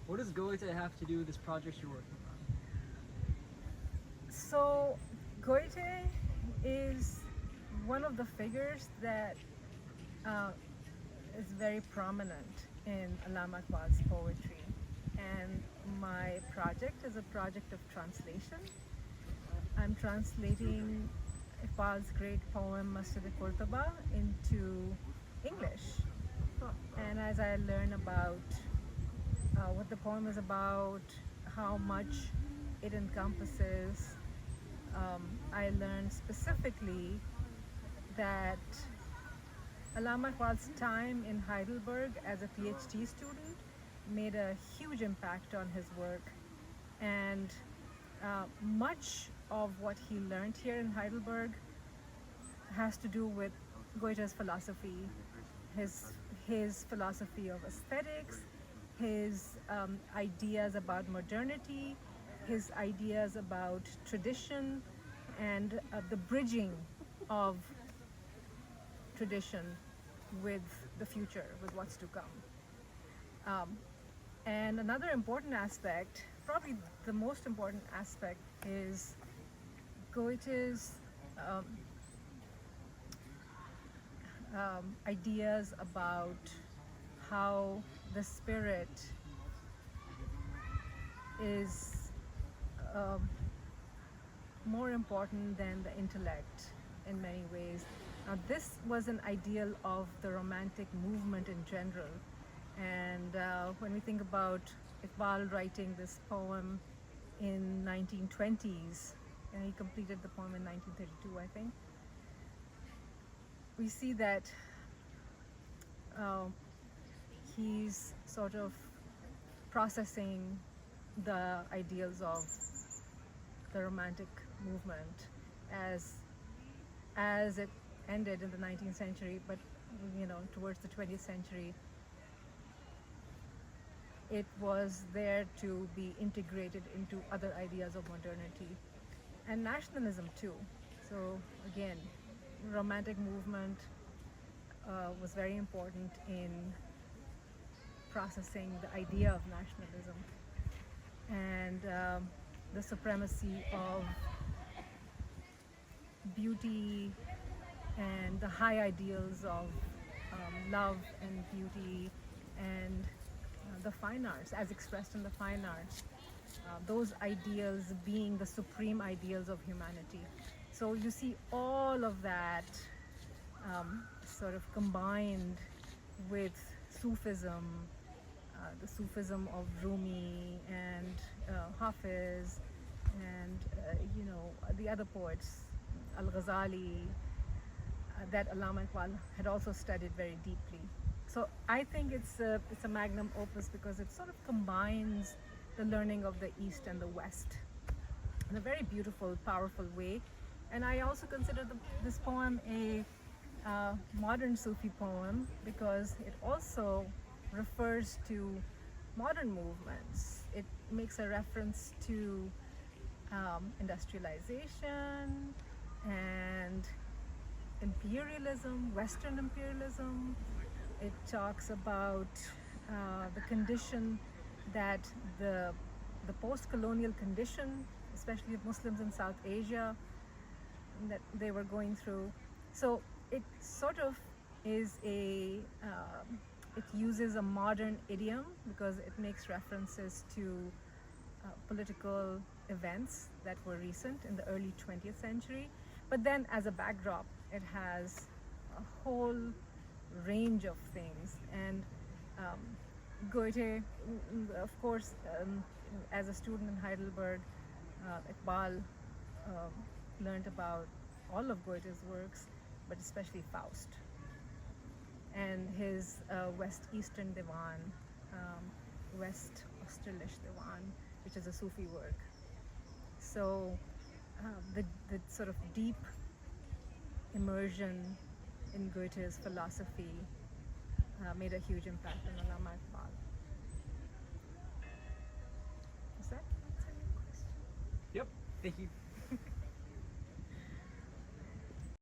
What does Goethe have to do with this project you're working on? So, Goethe is one of the figures that uh, is very prominent in Allama Iqbal's poetry. And my project is a project of translation. I'm translating Iqbal's great poem Masjid Qurtuba into English. And as I learn about what the poem is about, how much it encompasses, I learned specifically that Allama Iqbal's time in Heidelberg as a PhD student made a huge impact on his work, and much of what he learned here in Heidelberg has to do with Goethe's philosophy, his philosophy of aesthetics, his ideas about modernity, his ideas about tradition, and the bridging of tradition with the future, with what's to come. And another important aspect, probably the most important aspect, is Goethe's ideas about how the spirit is more important than the intellect in many ways. Now, this was an ideal of the Romantic movement in general. And when we think about Iqbal writing this poem in 1920s, and he completed the poem in 1932, I think, we see that he's sort of processing the ideals of the Romantic movement as it ended in the 19th century, but towards the 20th century, it was there to be integrated into other ideas of modernity and nationalism too. So again, Romantic movement was very important in processing the idea of nationalism and the supremacy of beauty and the high ideals of love and beauty and the fine arts as expressed in the fine arts, those ideals being the supreme ideals of humanity. So you see all of that sort of combined with Sufism, the Sufism of Rumi and Hafiz and the other poets, Al-Ghazali, that Allama Iqbal had also studied very deeply. So I think it's a magnum opus because it sort of combines the learning of the East and the West in a very beautiful, powerful way. And I also consider this poem a modern Sufi poem because it also refers to modern movements. It makes a reference to industrialization and imperialism, Western imperialism. It talks about the condition that the post-colonial condition, especially of Muslims in South Asia, that they were going through. So it sort of is it uses a modern idiom because it makes references to political events that were recent in the early 20th century. But then as a backdrop, it has a whole range of things. And Goethe, of course, as a student in Heidelberg, Iqbal learned about all of Goethe's works, but especially Faust and his West Eastern Divan, West Osterliche Divan, which is a Sufi work. So the sort of deep immersion in Goethe's philosophy made a huge impact on Allama Iqbal. Is that your question? Yep. Thank you.